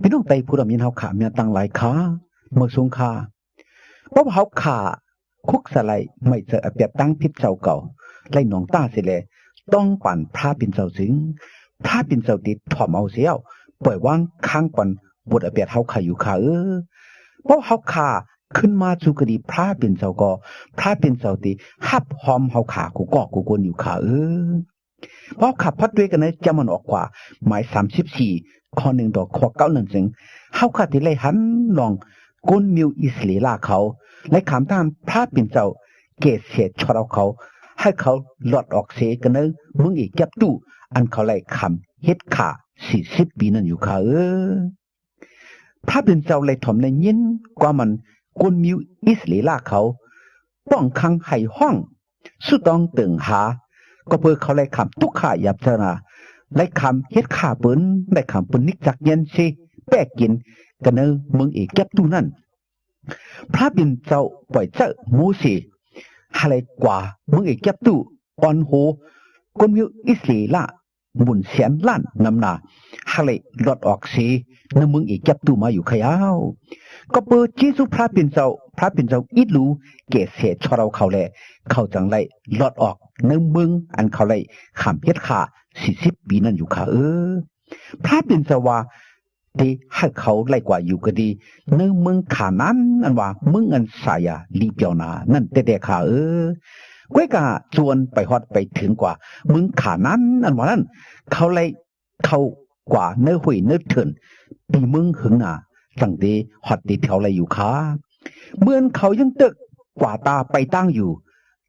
พี่น้องไตผู้ดำยินเฮาขาเมียตั้งหลายขาเมื่อสงขาเพราะเฮาขาคุกสไลไม่เจอเปียบตั้งพิษเจ้าเก่าไล่หนองต้าสิแลต้องปั่นพระปิ่นเจ้าสิงพระปิ่นเจ้าติดถ่อมเอาเสียวปล่อยว่างข้างปั่นบทเปียบเฮาขาอยู่ขาเพราะเฮาขาขึ้นมาสู่คดีพระปิ่นเจ้าก็พระปิ่นเจ้าติฮับหอมเฮาขากูก็กูกวนอยู่ขาเพราะขับพัดด้วยกันเนี่ยจะมันออกกว่าหมาย34ข้อ1ต่อข้อ9นั่นจึงเฮาขาที่ไล่หันลองก้นมิวอิสเลลาเขาและขามตามพระปิ่นเจ้าเกศเสียชอเราเขาให้เขาหลอดออกเสกันเนอะมึงอีกแก็บตู้อันเขาไล่คำเฮ็ดขา40 ปีนั่นอยู่ค่ะพระปิ่นเจ้าไล่ถ่อมในยินกว่ามันก้นมิวอิสเลลาเขาป้องคังไห้ห้องสุดต้องตึงหาก็เพื่อเขาไล่คำทุกขาหยับเจนาไล่คำเฮ็ดขาเปิ้นไล่คำเปิ้นนิกจักเย็นสิแป้กินกันเนอะมึงอีกแก็บตู้นั่นพระปิ่นเจ้าปล่อยเจ้ามูสีอะไรกว่ามึงอีกแก็บตู้อ่อนโหคนมิวอิสเลละบุญแสนล้านนำหนาอะไรหลอดออกสีนมึงอีกแก็บตู้มาอยู่ขยาวก็เปิดจีสุพระปิ่นเจ้าอิดรู้เกศเศษชอเราเขาแลเขาจังไรหลอดออกนมึงอันเขาไรขำเฮ็ดขา40 ปีนั่นอยู่ค่ะพระปิ่นเจ้าว่าที่ให้เขาไล่กว่าอยู่ก็ดีเนื้อมึงขานั้นอันว่ามึงอันสายลีเปียวนานั่นแต่ขาก้วยกาจวนไปฮอดไปถึงกว่ามึงขานั้นอันว่านั้นเขาไล่เขากว่าเนื้อหุยเนื้อเถินปีมึงหึงน่ะสั่งดีฮอดตีแถวไรอยู่ขาเมื่อเขายังตึกกว่าตาไปตั้งอยู่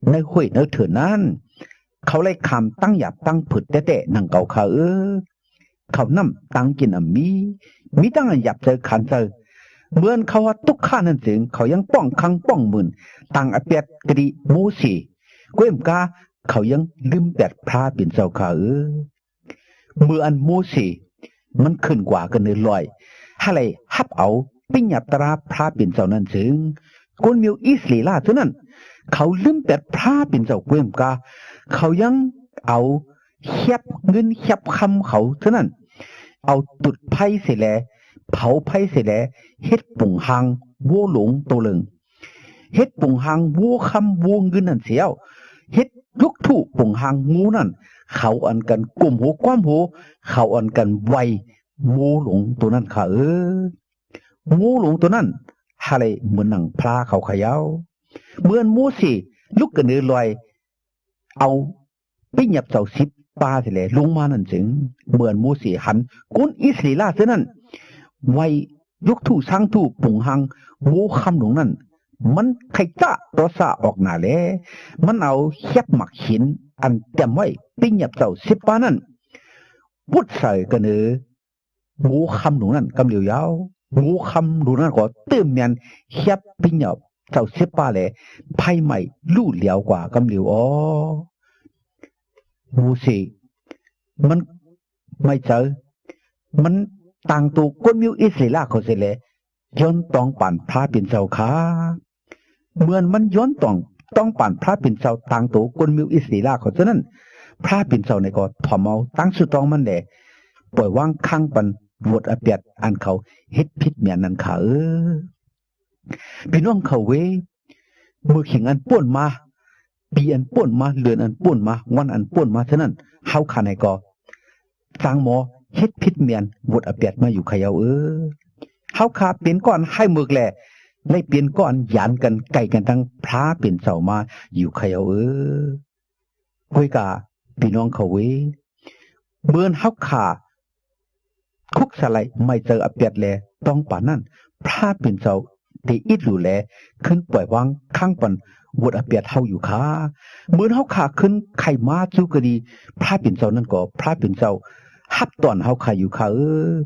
เนื้อหุยเนื้อเถินนั้นเขาไล่คำตั้งหยับตั้งผึดแต่นั่งเก่าขาเขานำตังกินมีตั้งหยับเจอขันเจอเหมือนเขาว่าทุกข้านั่นถึงเขายังป้องคังป้องมืนตังอเปียดกดีมูสีก้มกาเขายังลืมแปดพระปิ่นเจ้าขาเมื่ออันมูสีมันขึ้นกว่ากันเลยลอยอะไรฮับเอาปิ้งหยับตราพระปิ่นเจ้านั่นถึงคนมิวอิสเลลาเท่านั้นเขาลืมแปดพระปิ่นเจ้าก้มกาเขายังเอาเขียบเงินเขียบคำเขาเท่านั้นเอาตุดไพ่เสร็จแล้วเผาไพ่เสร็จแล้วเฮ็ดปุ่งหางวัวหลงตัวหนึ่งเฮ็ดปุ่งหางวัวคำวัวเงินนั่นเสียวเฮ็ดลุกถูกปุ่งหางงูนั่นเขาอันกันกลุ่มหัวความหัวเขาอันกันไวงูหลงตัวนั้นค่ะงูหลงตัวนั้นอะไรเหมือนหนังพลาเขาขยาวเหมือนมูสิลุกกันเนื้อลอยเอาไปหยับเจ้าสิบปาสิแลลงมานั่นจึงเหมือนมูสีหันกุนอิสลีลาเท่านั้นไว้ยกถูสร้างถูปุ่งหังโวคำหลงนั่นมันไข่จ้าตัวซาออกหน้าแลมันเอาเขียบหมักหินอันเต็มไว้ไปหยับเจ้าสิบปานั่นพุทธใส่กันโวคำหลงนั่นกำเหลียวยาวโวคำหลงนั่นก็เติมเมียนเขียบไปหยับเจ้าสิบปาแลไพ่ใหม่ลู่เหลียวกว่ากำเหลียวมูสีมันไม่เจอมันต่างตัวคนมิวอิสเลลาเขาเสียเลยย้อนต้องปั่นพระปิ่นเจ้าขาเหมือนมันย้อนต้องปั่นพระปิ่นเจ้าต่างตัวคนมิวอิสเลลาเขาฉะนั้นพระปิ่นเจ้าในก็ถ่อมเอาตั้งสุดต้องมันแหละปล่อยว่างข้างปันวดอเปียดอันเขาเฮ็ดพิษเมียนนั่นขาพี่น้องเขาเว้มือขิงอันป่วนมาปีอันป่วนมาเดือนอันป่วนมาวันอันป่วนมาฉะนั้นเฮาขาในก็สร้างหมอเฮ็ดพิษเมียนวดอเปียดมาอยู่ขยาวเฮาขาเป็นก้อนให้มึกแหละได้เปลี่ยนก้อนหยานกันไก่กันทั้งพระเป็นเสามาอยู่ขยาวคุยกาพี่น้องเขาเว้เมื่อเฮาขาคุกสไลไม่เจออเปียดแลต้องป่านนั้นพระเป็นเสาที่อิดหลู่แลขึ้นปล่อยวางข้างปันวดอเปียดเฮาอยู่ขาเหมือนเฮาขาขึ้นไข่มาจูกดีพระปิ่นเจ้านั่นก็พระปิ่นเจ้าฮับตอนเฮาขาอยู่ขา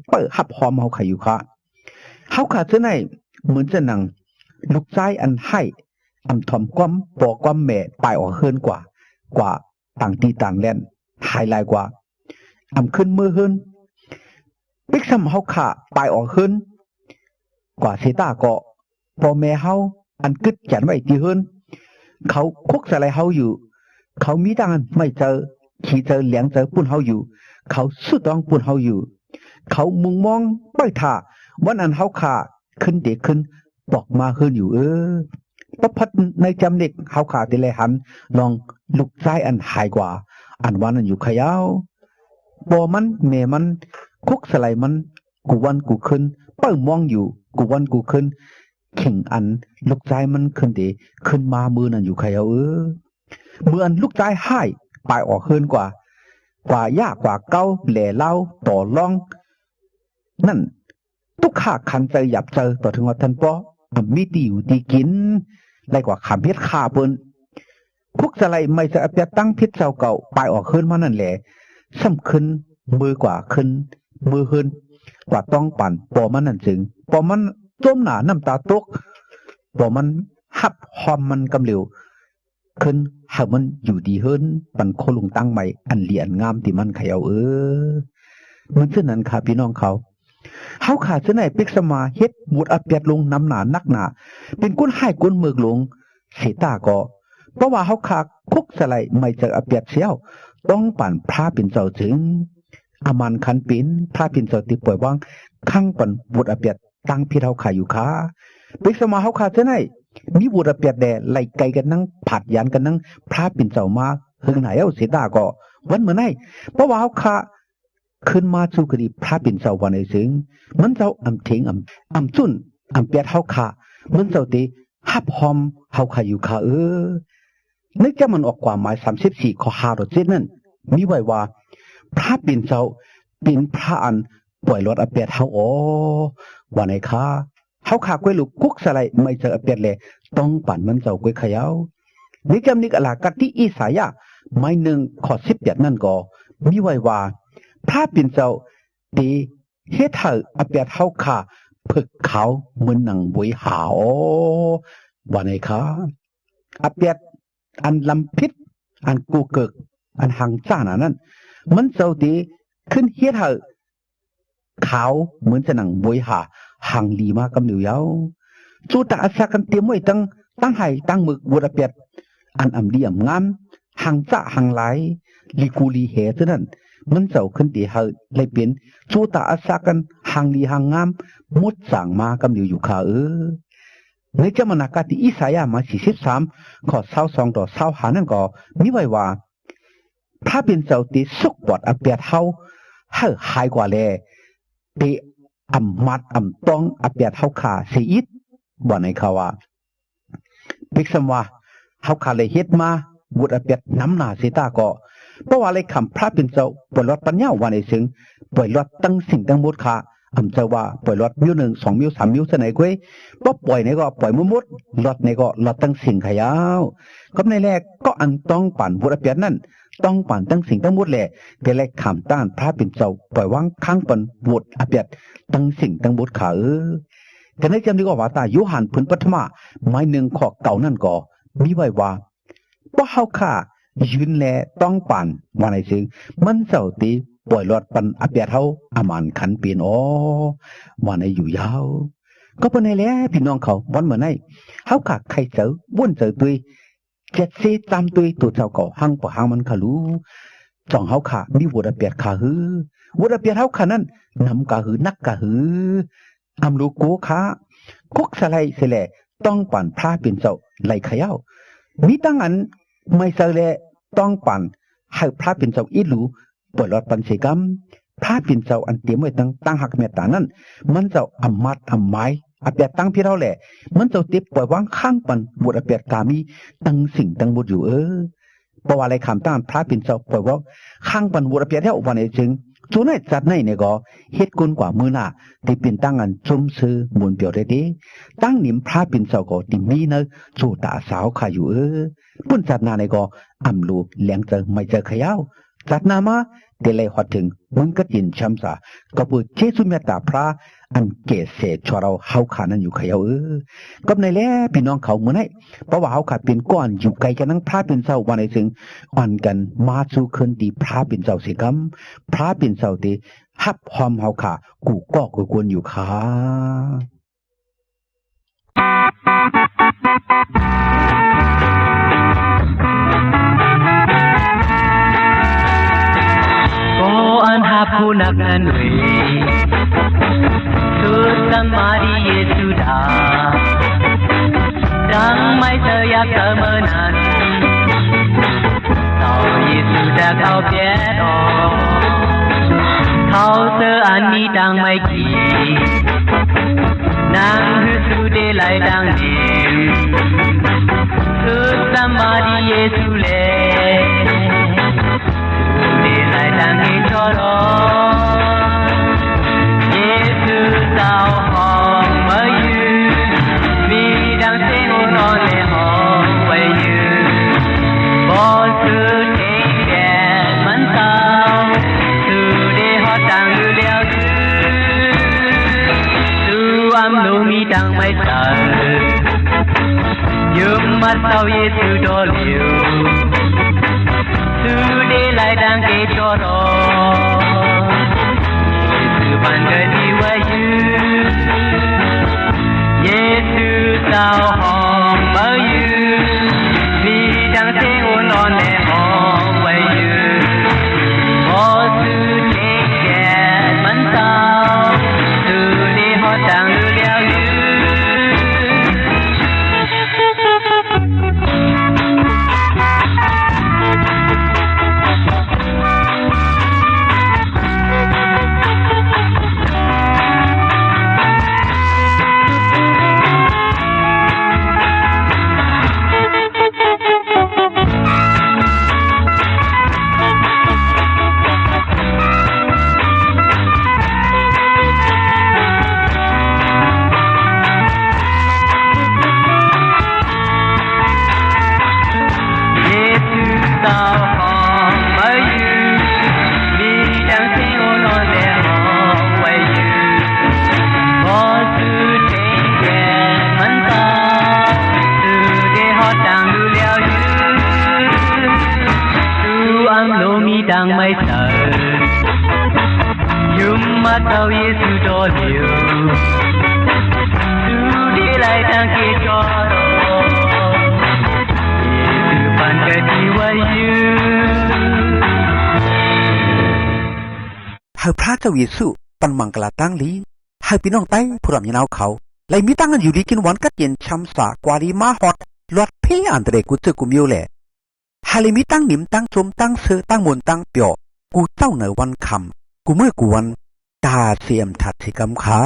เปิดฮับหอมเฮาขาอยู่ขาเฮาขาเท่าไหนเหมือนจะนั่งลูกชายอันให้อันถ่อมความปอความแม่ปลายออกเฮินกว่าต่างตีต่างแล่นหายลายกว่าขึ้นมือเฮินปิกซ้ำเฮาขาปลายออกเฮินกว่าเสตาก็พ่อแม่เฮาอันกึดแขนไว้ที่เฮินเขาคุกสลายเฮาอยู่เขามีทางไม่เจอขี่เจอเหลียงเจอปุ่นเฮาอยู่เขาสุดต้องปุ่นเฮาอยู่เขามุงมองป้อยท่า วันอันเฮาขาขึ้นเด็กขึ้นบอกมาขึ้นอยู่ประพัดในจำเด็กเฮาขาติเลยหันลองลูกชายอันหายกว่าอันวันอันอยู่ขยาวบ่มันแม่มันคุกสไลมันกูวันกูขึ้นเปิ้งมองอยู่กูวันกูขึ้นเข่งอันลูกชายมันขึ้นเดขึ้นมามือนั่นอยู่ขยาวเมื่ออันลูกชายหายไปออกขึ้นกว่ายากกว่าเก้าแหล่เล่าต่อรองนั่นทุกขาคันใจหยับเจอต่อถึงว่าท่านป้อมีดีอยู่ดีกินไรกว่าขามเพชรขาเปิ้นคุกสไลไม่จะเปียตั้งพิษเจ้าเก่าไปออกขึ้นมานั่นแหละซ้ำขึ้นมือกว่าขึ้นมือขึ้นกว่าต้องปั่นปอมันนั่นจึงปอมันจมหนาน้ำตาตกปอมันหับหอมมันกำเหลวขึ้นหามันอยู่ดีเฮินปันโคลุงตั้งใหม่อันเหลียนงามที่มันเขย่ามันเช่นนั้นค่ะพี่น้องเขาเฮาขาดเส้นไหนปิกสมาเฮ็ดหมุดอเปียดลงน้ำหนานักหนาเป็นก้นให้ก้นเมือกหลงเสียตาก็เพราะว่าเฮาขาดคุกสไลไม่เจออเปียดเสียวต้องปั่นพระเป็นเจ้าถึงอามันคันปินพระเป็นเจ้าติป่วยว่างข้างปั่นหมุดอเปียดตั้งพี่เฮาขาอยู่ขาปิกสมาเฮาขาดเส้นไหนมีบุตรเปียดแดไล่ไกลกันนั่งผัดยันกันนั่งพระปิ่นเจ้ามาหึงไหนเอาเสียดาก็วันเมื่อไหร่เพราะว่าเขาขาขึ้นมาสู่คดีพระปิ่นเจ้าวันไอ้ซึ่งมันเจ้าอำเทงอำจุนอำเปียดเขาขามันเจ้าตีฮับหอมเขาขาอยู่ขานึกจะมันออกความหมาย34ข้อ5รถเจ็ดนั่นมีไว้ว่าพระปิ่นเจ้าเป็นพระอันปล่อยรถอเปียดเขาวันไหนขาเขาขากล้วยลูกกุกสไลไม่เจอเปียดเลยต้องปั่นมันเจ้ากล้วยขยาวนิจำนิกอลากติอีสายะไม่หนึ่งขอ18นั่นก็มีไว้ว่าพระปิ่นเจ้าตีเฮ็ดให้อเปียดเขาขาผึกเขาเหมือนหนังบวยหาวว่าไงคะอเปียดอันลำพิษอันกูเกิกอันหังจ้านั่นมันเจ้าตีขึ้นเฮ็ดให้เขาเหมือนจะหนังบวยหาหังลีมากำเหนียวยาวจูตาอาสากันเตรียมไว้ตั้งไห้ตั้งมึกบุรเปียดอันอำดีอำงามหังจะหังไหลลีกูลีเหตุนั้นมันเจ้าขึ้นตีเฮเลยเปลี่ยนจูตาอาสากันหังลีหังงามมุดสั่งมากำเหนียวอยู่ขาในจามนากาติอิสายามา43ข้อ22ต่อ25นั่นก็มีไว้ว่าพระเป็นเจ้าตีสุกปอดอเปียดเฮาหายกว่าแลตีอำมัดอำต้องอเปียดเฮาขาเสียอิดบ่ในเขาว่าปิกสมว่าเฮาขาเลยเฮ็ดมาบุตรอเปียดน้ำหนาเสตาก็เพราะว่าเลยคำพระเป็นเจ้าปล่อยรถปัญญาวันไอ้ซึ่งปล่อยรถตั้งสิ่งตั้งหมดค่ะอำเจ้าว่าปล่อยรถมิ้ว1 2 มิ้ว 3 มิ้วซะไหนก้อยบ่ปล่อยไหนก็ปล่อยหมดรถไหนก็รถตั้งสิ่งขยาวก็ในแรกก็อันต้องปั่นบุตรอเปียดนั่นต้องปั่นตั้งสิ่งตั้งหมดแหละแต่แรกคำต้านพระเป็นเจ้าปล่อยวางข้างปั่นบุตรอเปียดตั้งสิ่งตั้งหมดค่ะแต่ในจำนี้ก็ว่าตายุหันพื้นปฐมไม้หนึ่งข้อเก่านั่นก็มีไว้ว่าบ่เฮาค่ะยืนแลต้องปั่นว่าไหนซึ่งมันเจ้าตีปล่อยรถปั่นอเปียดเฮาอามันขันเปลี่ยนว่าไหนอยู่ยาวก็เป็นไงแหละพี่น้องเขาวันเมื่อไหร่เฮาค่ะใครเจอวุ่นเจอตุยเจ็ดซีตามตุยตัวเจ้าก็หังบ่หังมันค่ะรู้จ่องเฮาค่ะมีวัวอเปียดค่ะวัวอเปียดเฮาค่ะนั้นนำกะหือนักกะหืออำลูกโกค่ะคุกสไลเสแลต้องปั่นพระเป็นเจ้าไหลขยาวมีตั้งอันไม่เสแลต้องปั่นให้พระเป็นเจ้าอีหลูปล่อยรอดปันเสกรรมพระเป็นเจ้าอันเตรียมไว้ตั้งหักเมตตานั้นมันเจ้าอำมัดอำไม้อเปียดตั้งพี่เราแหละมันเจ้าเต็บปล่อยวางข้างปั่นบุตรอเปียดกามีตั้งสิ่งตั้งบุตรอยู่เพราะว่าอะไรคำต้านพระเป็นเจ้าปล่อยว่าข้างปั่นบุตรอเปียดแล้ววันไหนจึงส่วนไหนจัดไหนเนี่ยก็เฮ็ดกุนกว่ามือหน้าที่เป็นตั้งอันจุ่มซื้อมูลเปียวได้ดีตั้งนิมพระเป็นเจ้าก็ที่มีเนอสู่ตาสาวขาอยู่ปุ่นจัดนาในก็อำลูเลี้ยงเจอไม่เจอขยาวจัดนามาเดลัยฮอดถึงมึงก็ยินช้ำซะก็ปุเจสุเมตตาพระอันเกศเศษชวเราเฮาขานั้นอยู่ขยาวก็ในแลพี่น้องเขาเมื่อไหร่เพราะว่าเฮาขาเป็นก้อนอยู่ไกลกันนั่งพระเป็นเจ้าวันไหนถึงอ่อนกันมาสู่คืนดีพระเป็นเจ้าสิกรรมพระเป็นเจ้าตีฮับหอมเฮาขากูก็กวนอยู่ค่ะอันหาผู้นักนั้นเวยสุ สัมมาริเยซูดาดังไม่เธออยากเธอเมื่อนั้นเราเยซูจะเข้าเพียรอเขาเธออันนี้ดังไม่กี่นางคือสุเดลัยดังนี้สุสัมมาริเยซูเลสุเดลัยดังนี้ชอรอเยซูเจ้าห้องเมื่อยืนมีดังเสียงโอนอนในห้องไว้ยืนบอสุดเองแก่มันเศร้าสุเดหอดังอยู่แล้วลูมีดังไม่เจอยุมมาเศร้าเยซูดอลิวสุเดลัยดังเกจอรอเยซูบันเกดีไว้ยืเยซูเจ้าห้องเมื่อยืมีดังเสียงโอนอนในห้องไว้ยืพอสุดเองแก่มันเศร้าสุเดหอดังดังไม่เจอยุมมาเศร้าเยซูดอลิวสุเดลัยดังเกจอรอเยซูบันเกดีไว้ยืเฮาพระเจ้าเยซูปันมังกลาตั้งลีเฮาพี่น้องไต้ผู้รำยนาวเขาไลมีตั้งกันอยู่ดีกินวันกัดเย็นช้ำสากวาลีมาฮอดลอดเพอันเดรกุเจกุมิวแลฮาลิมิตั้งนิมตั้งชมตั้งเสือตั้งมนตั้งเปียวกูเจ้าเหนือวันคำกูเมื่อกูวันตาเสียมถัดสิกำขา